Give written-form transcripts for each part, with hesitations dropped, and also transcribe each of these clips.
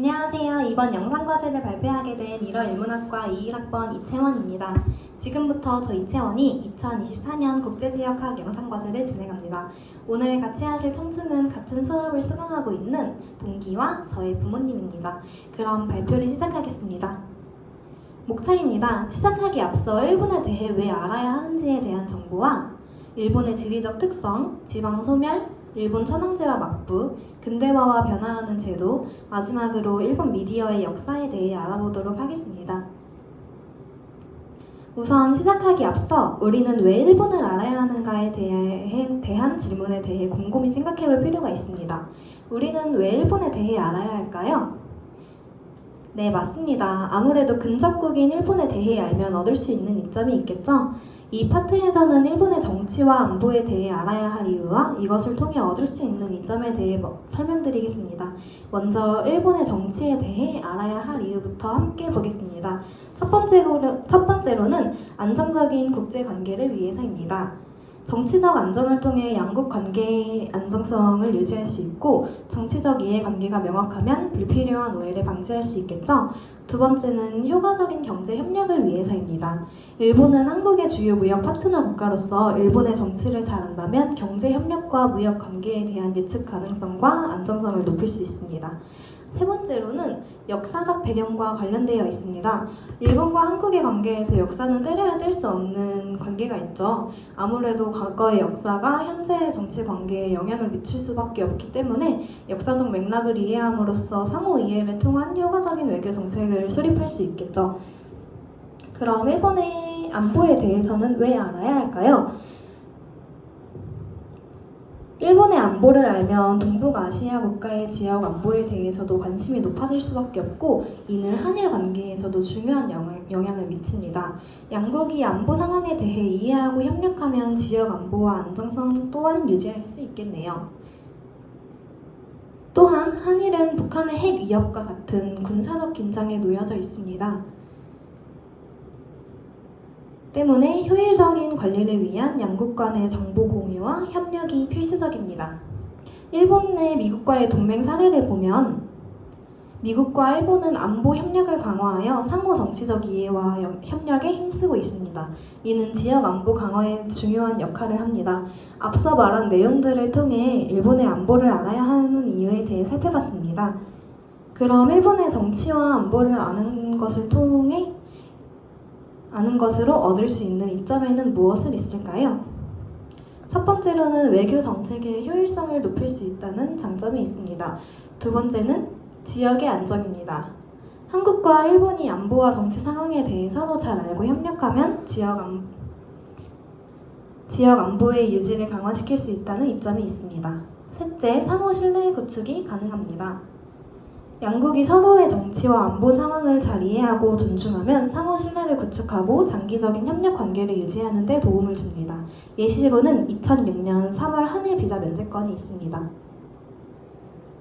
안녕하세요. 이번 영상과제를 발표하게 된 1월 인문학과 21학번 이채원입니다. 지금부터 저 이채원이 2024년 국제지역학 영상과제를 진행합니다. 오늘 같이 하실 청중은 같은 수업을 수강하고 있는 동기와 저의 부모님입니다. 그럼 발표를 시작하겠습니다. 목차입니다. 시작하기 앞서 일본에 대해 왜 알아야 하는지에 대한 정보와 일본의 지리적 특성, 지방 소멸, 일본 천황제와 막부, 근대화와 변화하는 제도, 마지막으로 일본 미디어의 역사에 대해 알아보도록 하겠습니다. 우선 시작하기 앞서 우리는 왜 일본을 알아야 하는가에 대한 질문에 대해 곰곰이 생각해 볼 필요가 있습니다. 우리는 왜 일본에 대해 알아야 할까요? 네, 맞습니다. 아무래도 근접국인 일본에 대해 알면 얻을 수 있는 이점이 있겠죠? 이 파트에서는 일본의 정치와 안보에 대해 알아야 할 이유와 이것을 통해 얻을 수 있는 이점에 대해 설명드리겠습니다. 먼저 일본의 정치에 대해 알아야 할 이유부터 함께 보겠습니다. 첫 번째로는 안정적인 국제관계를 위해서입니다. 정치적 안정을 통해 양국 관계의 안정성을 유지할 수 있고 정치적 이해관계가 명확하면 불필요한 오해를 방지할 수 있겠죠. 두 번째는 효과적인 경제 협력을 위해서입니다. 일본은 한국의 주요 무역 파트너 국가로서 일본의 정치를 잘 안다면 경제 협력과 무역 관계에 대한 예측 가능성과 안정성을 높일 수 있습니다. 세 번째로는 역사적 배경과 관련되어 있습니다. 일본과 한국의 관계에서 역사는 떼려야 뗄 수 없는 관계가 있죠. 아무래도 과거의 역사가 현재의 정치 관계에 영향을 미칠 수밖에 없기 때문에 역사적 맥락을 이해함으로써 상호 이해를 통한 효과적인 외교 정책을 수립할 수 있겠죠. 그럼 일본의 안보에 대해서는 왜 알아야 할까요? 일본의 안보를 알면 동북아시아 국가의 지역 안보에 대해서도 관심이 높아질 수밖에 없고 이는 한일 관계에서도 중요한 영향을 미칩니다. 양국이 안보 상황에 대해 이해하고 협력하면 지역 안보와 안정성 또한 유지할 수 있겠네요. 또한 한일은 북한의 핵 위협과 같은 군사적 긴장에 놓여져 있습니다. 때문에 효율적인 관리를 위한 양국 간의 정보 공유와 협력이 필수적입니다. 일본 내 미국과의 동맹 사례를 보면 미국과 일본은 안보 협력을 강화하여 상호 정치적 이해와 협력에 힘쓰고 있습니다. 이는 지역 안보 강화에 중요한 역할을 합니다. 앞서 말한 내용들을 통해 일본의 안보를 알아야 하는 이유에 대해 살펴봤습니다. 그럼 일본의 정치와 안보를 아는 것으로 얻을 수 있는 이점에는 무엇을 있을까요? 첫 번째로는 외교 정책의 효율성을 높일 수 있다는 장점이 있습니다. 두 번째는 지역의 안정입니다. 한국과 일본이 안보와 정치 상황에 대해 서로 잘 알고 협력하면 지역 안보의 유지를 강화시킬 수 있다는 이점이 있습니다. 셋째, 상호 신뢰 구축이 가능합니다. 양국이 서로의 정치와 안보 상황을 잘 이해하고 존중하면 상호 신뢰를 구축하고 장기적인 협력 관계를 유지하는 데 도움을 줍니다. 예시로는 2006년 3월 한일 비자 면제권이 있습니다.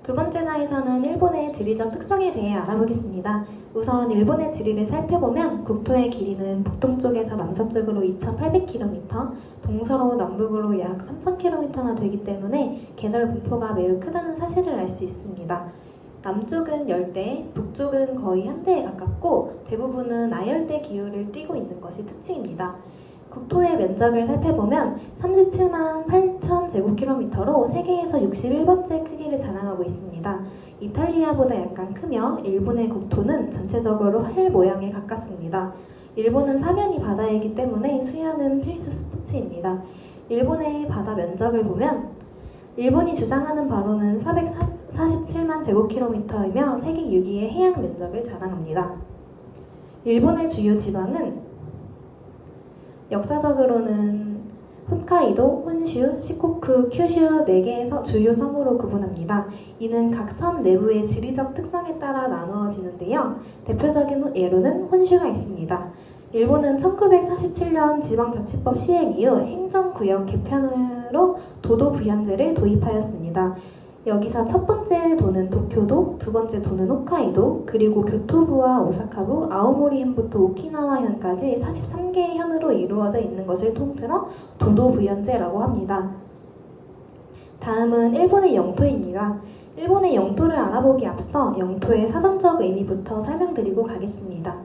두 번째 나에서는 일본의 지리적 특성에 대해 알아보겠습니다. 우선 일본의 지리를 살펴보면 국토의 길이는 북동쪽에서 남서쪽으로 2,800km, 동서로 남북으로 약 3,000km나 되기 때문에 계절 분포가 매우 크다는 사실을 알 수 있습니다. 남쪽은 열대, 북쪽은 거의 한대에 가깝고 대부분은 아열대 기후를 띠고 있는 것이 특징입니다. 국토의 면적을 살펴보면 37만 8천 제곱킬로미터로 세계에서 61번째 크기를 자랑하고 있습니다. 이탈리아보다 약간 크며 일본의 국토는 전체적으로 활 모양에 가깝습니다. 일본은 사면이 바다이기 때문에 수영은 필수 스포츠입니다. 일본의 바다 면적을 보면 일본이 주장하는 바로는 447만 제곱킬로미터이며 세계 6위의 해양 면적을 자랑합니다. 일본의 주요 지방은 역사적으로는 홋카이도, 혼슈, 시코쿠, 큐슈 4개의 주요 섬으로 구분합니다. 이는 각 섬 내부의 지리적 특성에 따라 나누어지는데요. 대표적인 예로는 혼슈가 있습니다. 일본은 1947년 지방자치법 시행 이후 행정구역 개편으로 도도 부양제를 도입하였습니다. 여기서 첫 번째 도는 도쿄도, 두 번째 도는 홋카이도, 그리고 교토부와 오사카부, 아오모리현부터 오키나와현까지 43개의 현으로 이루어져 있는 것을 통틀어 도도 부연제라고 합니다. 다음은 일본의 영토입니다. 일본의 영토를 알아보기 앞서 영토의 사전적 의미부터 설명드리고 가겠습니다.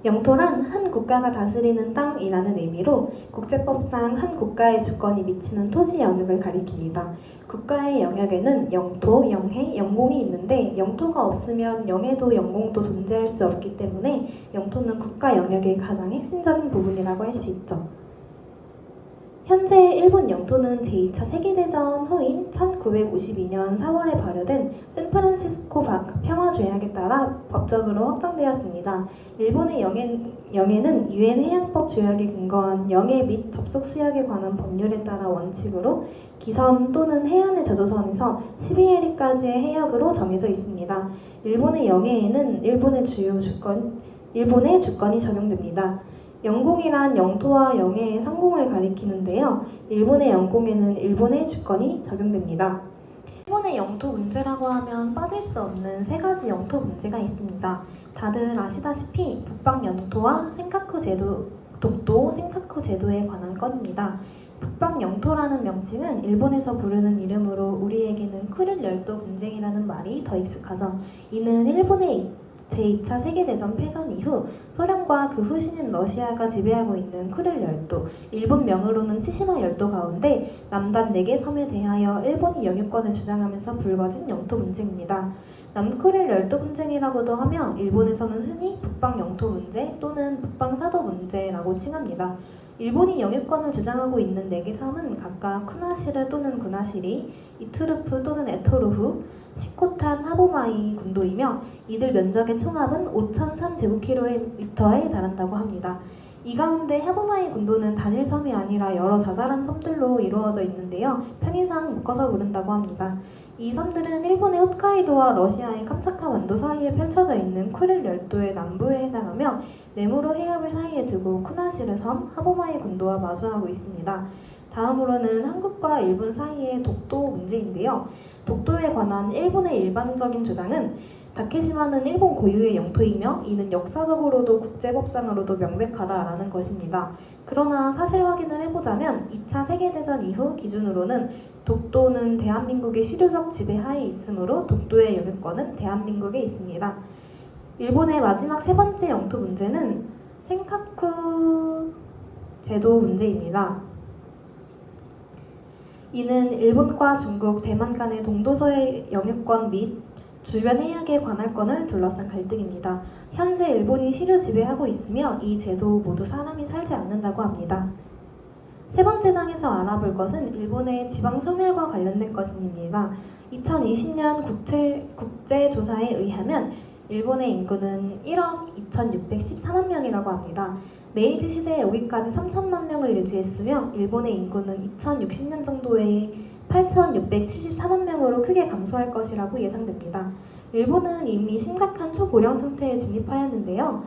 영토란 한 국가가 다스리는 땅이라는 의미로 국제법상 한 국가의 주권이 미치는 토지 영역을 가리킵니다. 국가의 영역에는 영토, 영해, 영공이 있는데 영토가 없으면 영해도 영공도 존재할 수 없기 때문에 영토는 국가 영역의 가장 핵심적인 부분이라고 할 수 있죠. 현재 일본 영토는 제2차 세계대전 후인 1952년 4월에 발효된 샌프란시스코 평화조약에 따라 법적으로 확정되었습니다. 일본의 영해는 유엔 해양법 조약에 근거한 영해 및 접속 수역에 관한 법률에 따라 원칙으로 기섬 또는 해안의 저조선에서 12해리까지의 해역으로 정해져 있습니다. 일본의 영해에는 일본의 주권이 적용됩니다. 영공이란 영토와 영해의 상공을 가리키는데요. 일본의 영공에는 일본의 주권이 적용됩니다. 일본의 영토 문제라고 하면 빠질 수 없는 세 가지 영토 문제가 있습니다. 다들 아시다시피 북방 영토와 독도 센카쿠 제도에 관한 건입니다. 북방 영토라는 명칭은 일본에서 부르는 이름으로 우리에게는 쿠릴 열도 분쟁이라는 말이 더 익숙하죠. 이는 일본의 제2차 세계대전 패전 이후 소련과 그 후신인 러시아가 지배하고 있는 쿠릴 열도, 일본명으로는 치시마 열도 가운데 남단 4개 섬에 대하여 일본이 영유권을 주장하면서 불거진 영토 분쟁입니다. 남쿠릴 열도 분쟁이라고도 하며 일본에서는 흔히 북방 영토 문제 또는 북방 사도 문제라고 칭합니다. 일본이 영유권을 주장하고 있는 4개 섬은 각각 쿠나시르 또는 구나시리, 이투르프 또는 에토루후, 시코탄 하보마이 군도이며 이들 면적의 총합은 5,003제곱킬로미터에 달한다고 합니다. 이 가운데 하보마이 군도는 단일 섬이 아니라 여러 자잘한 섬들로 이루어져 있는데요. 편의상 묶어서 부른다고 합니다. 이 섬들은 일본의 홋카이도와 러시아의 캄차카 완도 사이에 펼쳐져 있는 쿠릴 열도의 남부에 해당하며 네무로 해협을 사이에 두고 쿠나시르 섬, 하보마이 군도와 마주하고 있습니다. 다음으로는 한국과 일본 사이의 독도 문제인데요. 독도에 관한 일본의 일반적인 주장은 다케시마는 일본 고유의 영토이며 이는 역사적으로도 국제법상으로도 명백하다라는 것입니다. 그러나 사실 확인을 해보자면 2차 세계대전 이후 기준으로는 독도는 대한민국의 실효적 지배하에 있으므로 독도의 영유권은 대한민국에 있습니다. 일본의 마지막 세 번째 영토 문제는 센카쿠 제도 문제입니다. 이는 일본과 중국, 대만 간의 동도서의 영유권 및 주변 해역에 관할 권을 둘러싼 갈등입니다. 현재 일본이 실효 지배하고 있으며 이 제도 모두 사람이 살지 않는다고 합니다. 세 번째 장에서 알아볼 것은 일본의 지방 소멸과 관련된 것입니다. 2020년 국제조사에 의하면 일본의 인구는 1억 2,614만 명이라고 합니다. 메이지 시대에 오기까지 3천만 명을 유지했으며 일본의 인구는 2060년 정도에 8,674만 명으로 크게 감소할 것이라고 예상됩니다. 일본은 이미 심각한 초고령 상태에 진입하였는데요.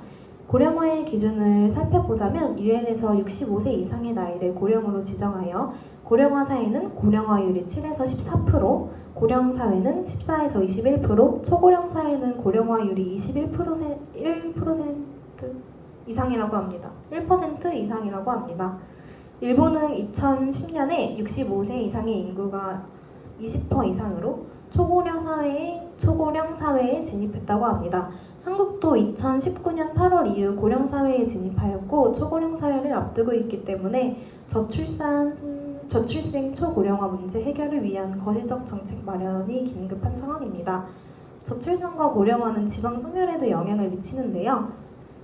고령화의 기준을 살펴보자면 유엔에서 65세 이상의 나이를 고령으로 지정하여 고령화 사회는 고령화율이 7에서 14%, 고령 사회는 14에서 21%, 초고령 사회는 고령화율이 1% 이상이라고 합니다. 1% 이상이라고 합니다. 일본은 2010년에 65세 이상의 인구가 20% 이상으로 초고령 사회에 진입했다고 합니다. 한국도 2019년 8월 이후 고령 사회에 진입하였고 초고령 사회를 앞두고 있기 때문에 저출생 초고령화 문제 해결을 위한 거시적 정책 마련이 긴급한 상황입니다. 저출산과 고령화는 지방 소멸에도 영향을 미치는데요.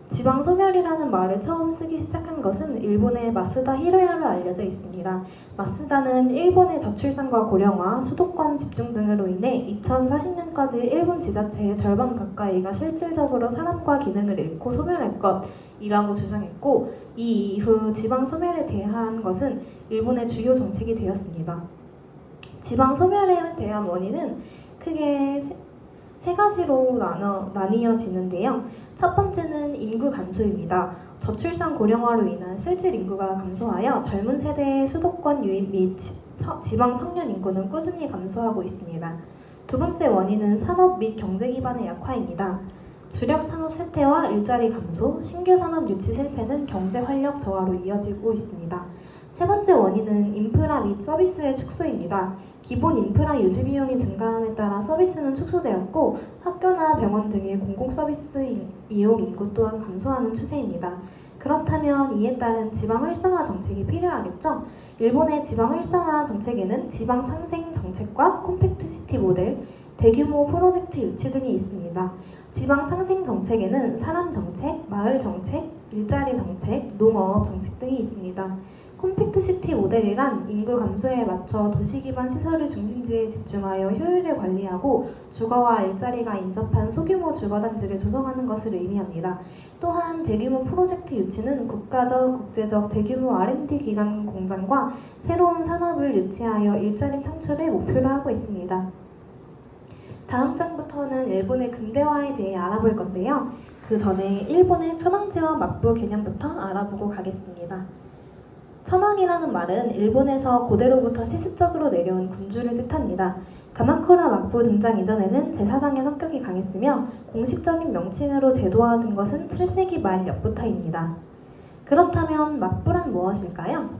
지방 소멸이라는 말을 처음 쓰기 시작한 것은 일본의 마쓰다 히로야로 알려져 있습니다. 마쓰다는 일본의 저출산과 고령화, 수도권 집중 등으로 인해 2040년까지 일본 지자체의 절반 가까이가 실질적으로 사람과 기능을 잃고 소멸할 것이라고 주장했고 이 이후 지방 소멸에 대한 것은 일본의 주요 정책이 되었습니다. 지방 소멸에 대한 원인은 크게 세 가지로 나뉘어지는데요. 첫 번째는 인구 감소입니다. 저출산 고령화로 인한 실질 인구가 감소하여 젊은 세대의 수도권 유입 및 지방 청년 인구는 꾸준히 감소하고 있습니다. 두 번째 원인은 산업 및 경제 기반의 약화입니다. 주력 산업 쇠퇴와 일자리 감소, 신규 산업 유치 실패는 경제 활력 저하로 이어지고 있습니다. 세 번째 원인은 인프라 및 서비스의 축소입니다. 기본 인프라 유지 비용이 증가함에 따라 서비스는 축소되었고 학교나 병원 등의 공공 서비스 이용 인구 또한 감소하는 추세입니다. 그렇다면 이에 따른 지방 활성화 정책이 필요하겠죠? 일본의 지방 활성화 정책에는 지방 창생 정책과 콤팩트 시티 모델, 대규모 프로젝트 유치 등이 있습니다. 지방 창생 정책에는 사람 정책, 마을 정책, 일자리 정책, 농업 정책 등이 있습니다. 콤팩트 시티 모델이란 인구 감소에 맞춰 도시 기반 시설을 중심지에 집중하여 효율을 관리하고 주거와 일자리가 인접한 소규모 주거단지를 조성하는 것을 의미합니다. 또한 대규모 프로젝트 유치는 국가적, 국제적 대규모 R&D 기관 공장과 새로운 산업을 유치하여 일자리 창출을 목표로 하고 있습니다. 다음 장부터는 일본의 근대화에 대해 알아볼 건데요. 그 전에 일본의 천황지와 맞부 개념부터 알아보고 가겠습니다. 천황이라는 말은 일본에서 고대로부터 세습적으로 내려온 군주를 뜻합니다. 가마쿠라 막부 등장 이전에는 제사장의 성격이 강했으며 공식적인 명칭으로 제도화된 것은 7세기 말 엽부터입니다. 그렇다면 막부란 무엇일까요?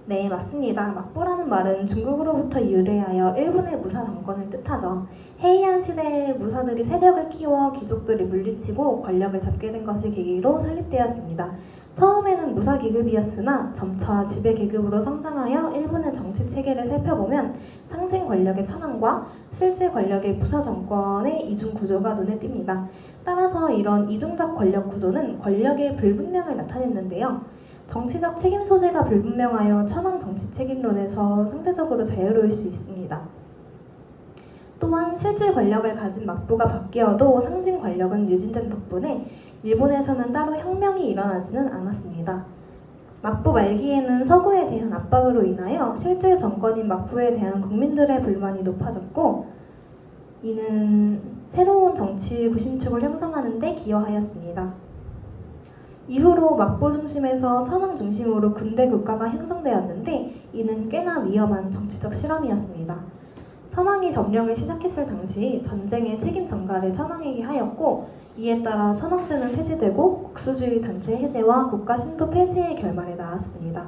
네, 맞습니다. 막부라는 말은 중국으로부터 유래하여 일본의 무사 정권을 뜻하죠. 헤이안 시대의 무사들이 세력을 키워 귀족들을 물리치고 권력을 잡게 된 것을 계기로 설립되었습니다. 처음에는 무사 계급이었으나 점차 지배 계급으로 성장하여 일본의 정치 체계를 살펴보면 상징 권력의 천황과 실제 권력의 무사 정권의 이중 구조가 눈에 띕니다. 따라서 이런 이중적 권력 구조는 권력의 불분명을 나타냈는데요. 정치적 책임 소재가 불분명하여 천황 정치 책임론에서 상대적으로 자유로울 수 있습니다. 또한 실제 권력을 가진 막부가 바뀌어도 상징 권력은 유지된 덕분에 일본에서는 따로 혁명이 일어나지는 않았습니다. 막부 말기에는 서구에 대한 압박으로 인하여 실제 정권인 막부에 대한 국민들의 불만이 높아졌고 이는 새로운 정치 구심축을 형성하는 데 기여하였습니다. 이후로 막부 중심에서 천황 중심으로 군대 국가가 형성되었는데 이는 꽤나 위험한 정치적 실험이었습니다. 천황이 점령을 시작했을 당시 전쟁의 책임 전가를 천황에게 하였고 이에 따라 천황제는 폐지되고 국수주의 단체 해제와 국가 신도 폐지의 결말에 나았습니다.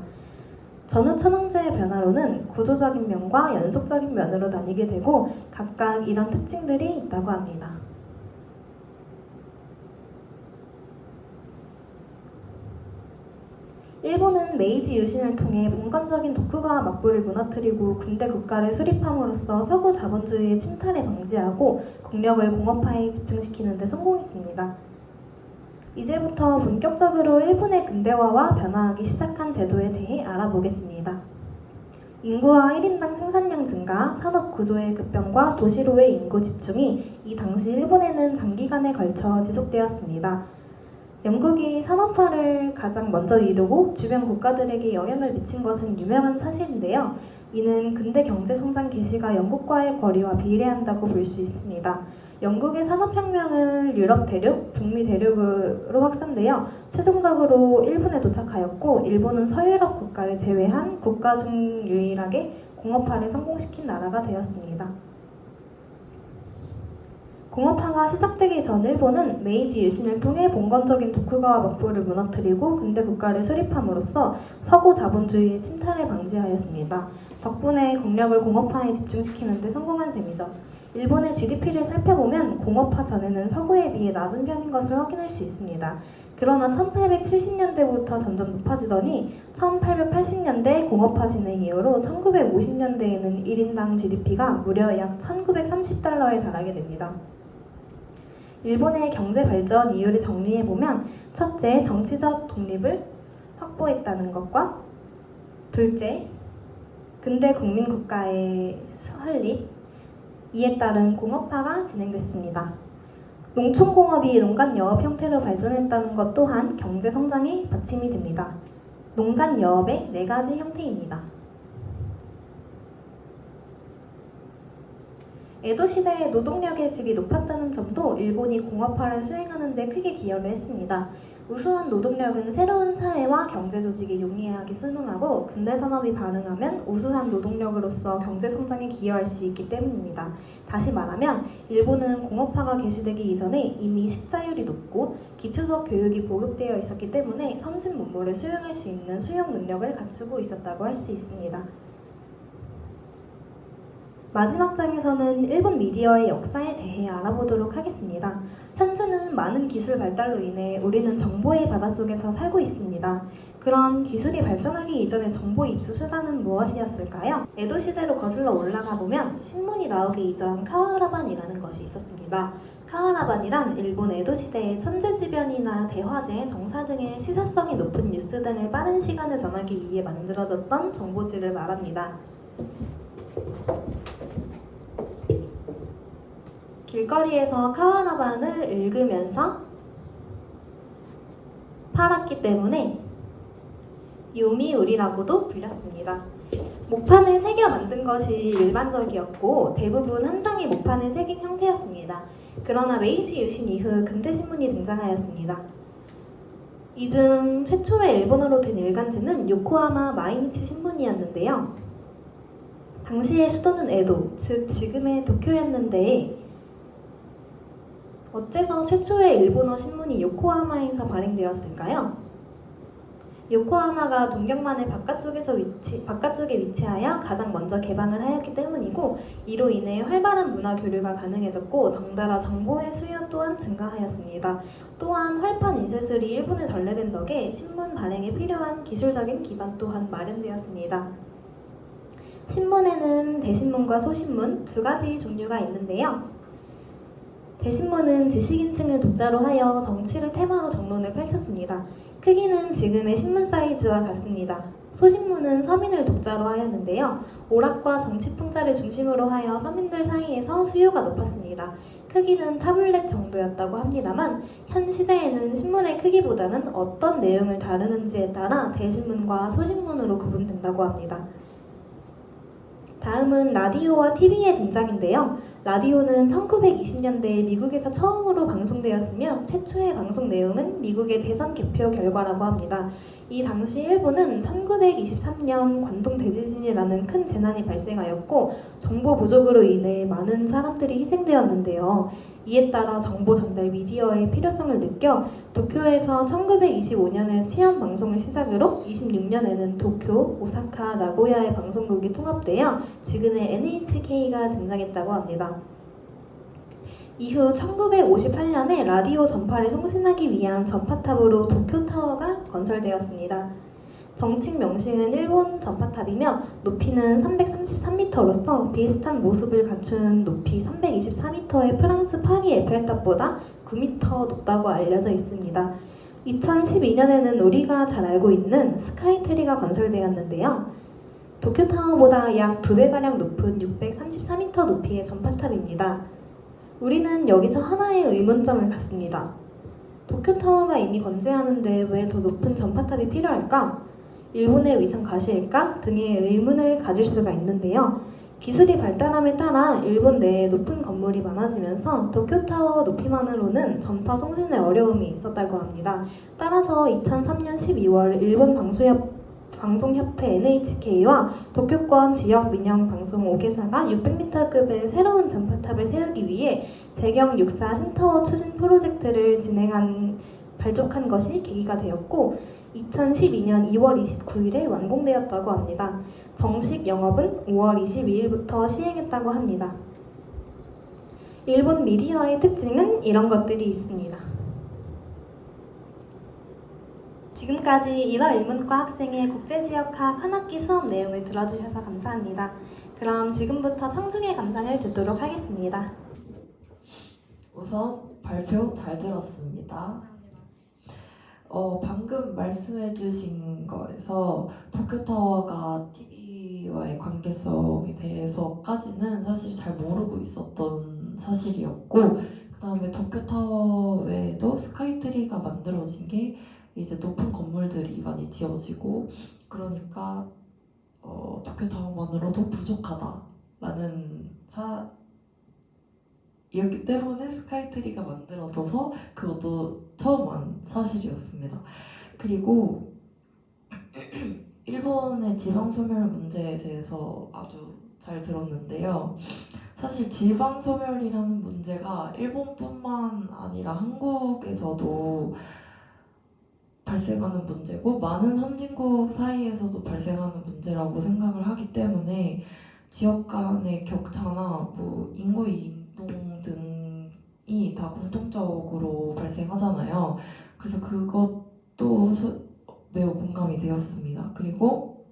전후 천황제의 변화로는 구조적인 면과 연속적인 면으로 나뉘게 되고 각각 이런 특징들이 있다고 합니다. 일본은 메이지 유신을 통해 봉건적인 도쿠가와 막부를 무너뜨리고 군대 국가를 수립함으로써 서구 자본주의의 침탈을 방지하고 국력을 공업화에 집중시키는 데 성공했습니다. 이제부터 본격적으로 일본의 근대화와 변화하기 시작한 제도에 대해 알아보겠습니다. 인구와 1인당 생산량 증가, 산업 구조의 급변과 도시로의 인구 집중이 이 당시 일본에는 장기간에 걸쳐 지속되었습니다. 영국이 산업화를 가장 먼저 이루고 주변 국가들에게 영향을 미친 것은 유명한 사실인데요. 이는 근대 경제성장 개시가 영국과의 거리와 비례한다고 볼 수 있습니다. 영국의 산업혁명은 유럽 대륙, 북미 대륙으로 확산되어 최종적으로 일본에 도착하였고 일본은 서유럽 국가를 제외한 국가 중 유일하게 공업화를 성공시킨 나라가 되었습니다. 공업화가 시작되기 전 일본은 메이지 유신을 통해 봉건적인 도쿠가와 막부를 무너뜨리고 근대 국가를 수립함으로써 서구 자본주의의 침탈을 방지하였습니다. 덕분에 국력을 공업화에 집중시키는 데 성공한 셈이죠. 일본의 GDP를 살펴보면 공업화 전에는 서구에 비해 낮은 편인 것을 확인할 수 있습니다. 그러나 1870년대부터 점점 높아지더니 1880년대 공업화 진행 이후로 1950년대에는 1인당 GDP가 무려 약 1930달러에 달하게 됩니다. 일본의 경제 발전 이유를 정리해보면 첫째, 정치적 독립을 확보했다는 것과 둘째, 근대 국민국가의 설립, 이에 따른 공업화가 진행됐습니다. 농촌공업이 농간여업 형태로 발전했다는 것 또한 경제성장의 받침이 됩니다. 농간여업의 4가지 형태입니다. 에도 시대에 노동력의 질이 높았다는 점도 일본이 공업화를 수행하는 데 크게 기여를 했습니다. 우수한 노동력은 새로운 사회와 경제 조직이 용이하게 순응하고 근대 산업이 발흥하면 우수한 노동력으로서 경제 성장에 기여할 수 있기 때문입니다. 다시 말하면 일본은 공업화가 개시되기 이전에 이미 식자율이 높고 기초적 교육이 보급되어 있었기 때문에 선진 문물을 수용할 수 있는 수용 능력을 갖추고 있었다고 할 수 있습니다. 마지막 장에서는 일본 미디어의 역사에 대해 알아보도록 하겠습니다. 현재는 많은 기술 발달로 인해 우리는 정보의 바닷속에서 살고 있습니다. 그런 기술이 발전하기 이전의 정보 입수 수단은 무엇이었을까요? 에도 시대로 거슬러 올라가 보면 신문이 나오기 이전 카와라반이라는 것이 있었습니다. 카와라반이란 일본 에도 시대의 천재지변이나 대화제, 정사 등의 시사성이 높은 뉴스 등을 빠른 시간에 전하기 위해 만들어졌던 정보지를 말합니다. 길거리에서 카와라반을 읽으면서 팔았기 때문에 요미우리라고도 불렸습니다. 목판을 새겨 만든 것이 일반적이었고 대부분 한 장의 목판을 새긴 형태였습니다. 그러나 메이지 유신 이후 근대신문이 등장하였습니다. 이 중 최초의 일본어로 된 일간지는 요코하마 마이니치 신문이었는데요. 당시의 수도는 에도, 즉 지금의 도쿄였는데 어째서 최초의 일본어 신문이 요코하마에서 발행되었을까요? 요코하마가 동경만의 바깥쪽에 위치하여 가장 먼저 개방을 하였기 때문이고 이로 인해 활발한 문화 교류가 가능해졌고 덩달아 정보의 수요 또한 증가하였습니다. 또한 활판 인쇄술이 일본에 전래된 덕에 신문 발행에 필요한 기술적인 기반 또한 마련되었습니다. 신문에는 대신문과 소신문 두 가지 종류가 있는데요. 대신문은 지식인층을 독자로 하여 정치를 테마로 정론을 펼쳤습니다. 크기는 지금의 신문 사이즈와 같습니다. 소신문은 서민을 독자로 하였는데요. 오락과 정치 풍자를 중심으로 하여 서민들 사이에서 수요가 높았습니다. 크기는 타블렛 정도였다고 합니다만 현 시대에는 신문의 크기보다는 어떤 내용을 다루는지에 따라 대신문과 소신문으로 구분된다고 합니다. 다음은 라디오와 TV의 등장인데요. 라디오는 1920년대에 미국에서 처음으로 방송되었으며 최초의 방송 내용은 미국의 대선 개표 결과라고 합니다. 이 당시 일본은 1923년 관동 대지진이라는 큰 재난이 발생하였고 정보 부족으로 인해 많은 사람들이 희생되었는데요. 이에 따라 정보 전달 미디어의 필요성을 느껴 도쿄에서 1925년에 치안 방송을 시작으로 26년에는 도쿄, 오사카, 나고야의 방송국이 통합되어 지금의 NHK가 등장했다고 합니다. 이후 1958년에 라디오 전파를 송신하기 위한 전파탑으로 도쿄타워가 건설되었습니다. 정식 명칭은 일본 전파탑이며 높이는 333m로서 비슷한 모습을 갖춘 높이 324m의 프랑스 파리 에펠탑보다 9m 높다고 알려져 있습니다. 2012년에는 우리가 잘 알고 있는 스카이트리가 건설되었는데요. 도쿄타워보다 약 2배가량 높은 634m 높이의 전파탑입니다. 우리는 여기서 하나의 의문점을 갖습니다. 도쿄타워가 이미 건재하는데 왜 더 높은 전파탑이 필요할까? 일본의 위상 과시일까? 등의 의문을 가질 수가 있는데요. 기술이 발달함에 따라 일본 내에 높은 건물이 많아지면서 도쿄타워 높이만으로는 전파 송신에 어려움이 있었다고 합니다. 따라서 2003년 12월 일본 방송협회 NHK와 도쿄권 지역 민영 방송 5개사가 600m급의 새로운 전파탑을 세우기 위해 재경 6사 신타워 추진 프로젝트를 발족한 것이 계기가 되었고 2012년 2월 29일에 완공되었다고 합니다. 정식 영업은 5월 22일부터 시행했다고 합니다. 일본 미디어의 특징은 이런 것들이 있습니다. 지금까지 1월 일문과 학생의 국제지역학 한 학기 수업 내용을 들어주셔서 감사합니다. 그럼 지금부터 청중의 감상을 듣도록 하겠습니다. 우선 발표 잘 들었습니다. 방금 말씀해주신 거에서 도쿄타워가 TV와의 관계성에 대해서까지는 사실 잘 모르고 있었던 사실이었고 그 다음에 도쿄타워 외에도 스카이트리가 만들어진 게 이제 높은 건물들이 많이 지어지고 그러니까 도쿄타워만으로도 부족하다라는 이었기 때문에 스카이트리가 만들어져서 그것도 처음 한 사실이었습니다. 그리고 일본의 지방소멸 문제에 대해서 아주 잘 들었는데요. 사실 지방소멸이라는 문제가 일본뿐만 아니라 한국에서도 발생하는 문제고 많은 선진국 사이에서도 발생하는 문제라고 생각을 하기 때문에 지역 간의 격차나 뭐 인구 이동 등이 다 공통적으로 발생하잖아요. 그래서 그것도 매우 공감이 되었습니다. 그리고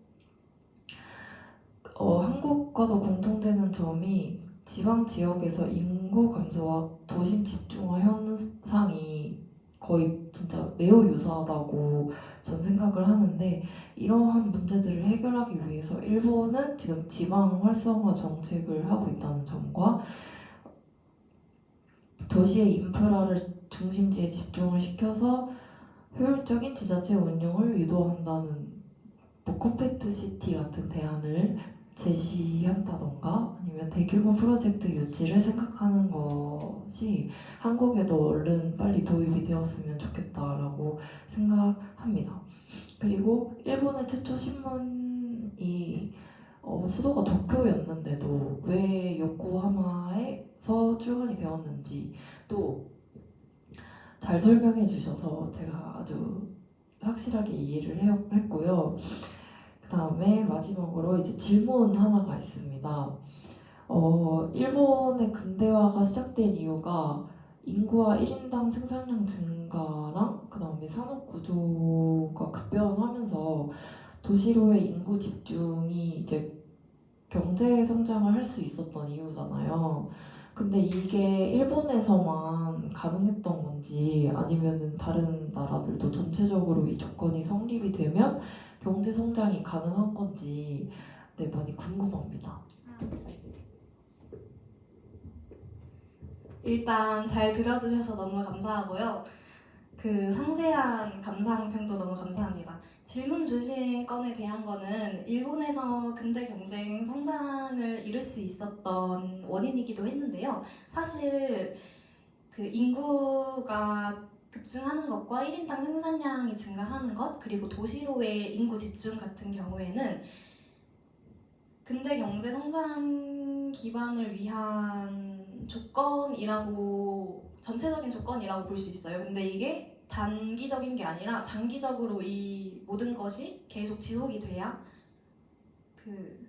한국과도 공통되는 점이 지방 지역에서 인구 감소와 도심 집중화 현상이 거의 진짜 매우 유사하다고 전 생각을 하는데, 이러한 문제들을 해결하기 위해서 일본은 지금 지방 활성화 정책을 하고 있다는 점과 도시의 인프라를 중심지에 집중을 시켜서 효율적인 지자체 운영을 유도한다는 뭐 컴팩트 시티 같은 대안을 제시한다던가 아니면 대규모 프로젝트 유치를 생각하는 것이 한국에도 얼른 빨리 도입이 되었으면 좋겠다라고 생각합니다. 그리고 일본의 최초 신문이 수도가 도쿄였는데도 왜 요코하마에서 출간이 되었는지 또 잘 설명해 주셔서 제가 아주 확실하게 이해를 했고요. 그 다음에 마지막으로 이제 질문 하나가 있습니다. 일본의 근대화가 시작된 이유가 인구와 1인당 생산량 증가랑 그 다음에 산업 구조가 급변하면서 도시로의 인구 집중이 이제 경제 성장을 할 수 있었던 이유잖아요. 근데 이게 일본에서만 가능했던 건지 아니면은 다른 나라들도 전체적으로 이 조건이 성립이 되면 경제 성장이 가능한 건지 많이 궁금합니다. 일단 잘 들어주셔서 너무 감사하고요. 그 상세한 감상평도 너무 감사합니다. 질문 주신 건에 대한 거는 일본에서 근대 경쟁 성장을 이룰 수 있었던 원인이기도 했는데요. 사실 그 인구가 급증하는 것과 1인당 생산량이 증가하는 것, 그리고 도시로의 인구 집중 같은 경우에는 근대 경제 성장 기반을 위한 전체적인 조건이라고 볼 수 있어요. 근데 이게 단기적인 게 아니라 장기적으로 이 모든 것이 계속 지속이 돼야 그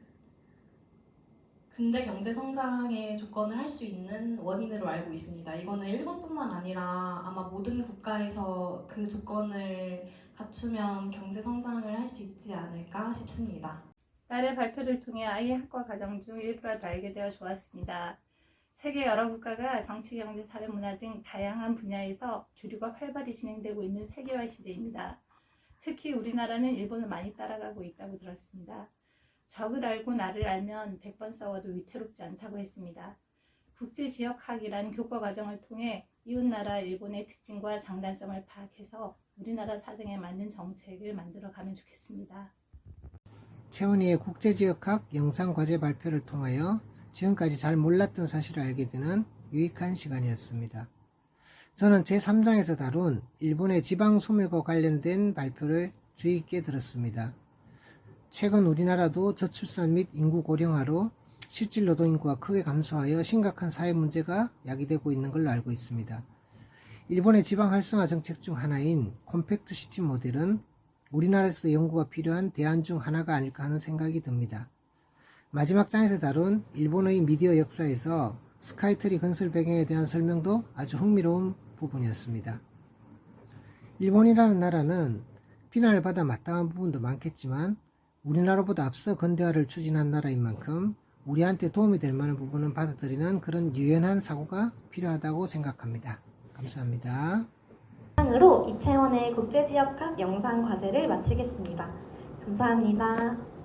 근대 경제 성장의 조건을 할 수 있는 원인으로 알고 있습니다. 이거는 일본뿐만 아니라 아마 모든 국가에서 그 조건을 갖추면 경제 성장을 할 수 있지 않을까 싶습니다. 딸의 발표를 통해 아이 학과 과정 중 일부라도 알게 되어 좋았습니다. 세계 여러 국가가 정치, 경제, 사회, 문화 등 다양한 분야에서 교류가 활발히 진행되고 있는 세계화 시대입니다. 특히 우리나라는 일본을 많이 따라가고 있다고 들었습니다. 적을 알고 나를 알면 100번 싸워도 위태롭지 않다고 했습니다. 국제지역학이란 교과 과정을 통해 이웃나라 일본의 특징과 장단점을 파악해서 우리나라 사정에 맞는 정책을 만들어가면 좋겠습니다. 채원이의 국제지역학 영상과제 발표를 통하여 지금까지 잘 몰랐던 사실을 알게 되는 유익한 시간이었습니다. 저는 제3장에서 다룬 일본의 지방소멸과 관련된 발표를 주의 깊게 들었습니다. 최근 우리나라도 저출산 및 인구 고령화로 실질 노동인구가 크게 감소하여 심각한 사회 문제가 야기되고 있는 걸로 알고 있습니다. 일본의 지방 활성화 정책 중 하나인 컴팩트 시티 모델은 우리나라에서 연구가 필요한 대안 중 하나가 아닐까 하는 생각이 듭니다. 마지막 장에서 다룬 일본의 미디어 역사에서 스카이트리 건설 배경에 대한 설명도 아주 흥미로운 부분이었습니다. 일본이라는 나라는 비난을 받아 마땅한 부분도 많겠지만 우리나라보다 앞서 근대화를 추진한 나라인 만큼 우리한테 도움이 될 만한 부분은 받아들이는 그런 유연한 사고가 필요하다고 생각합니다. 감사합니다. 이상으로 이채원의 국제지역학 영상 과제를 마치겠습니다. 감사합니다.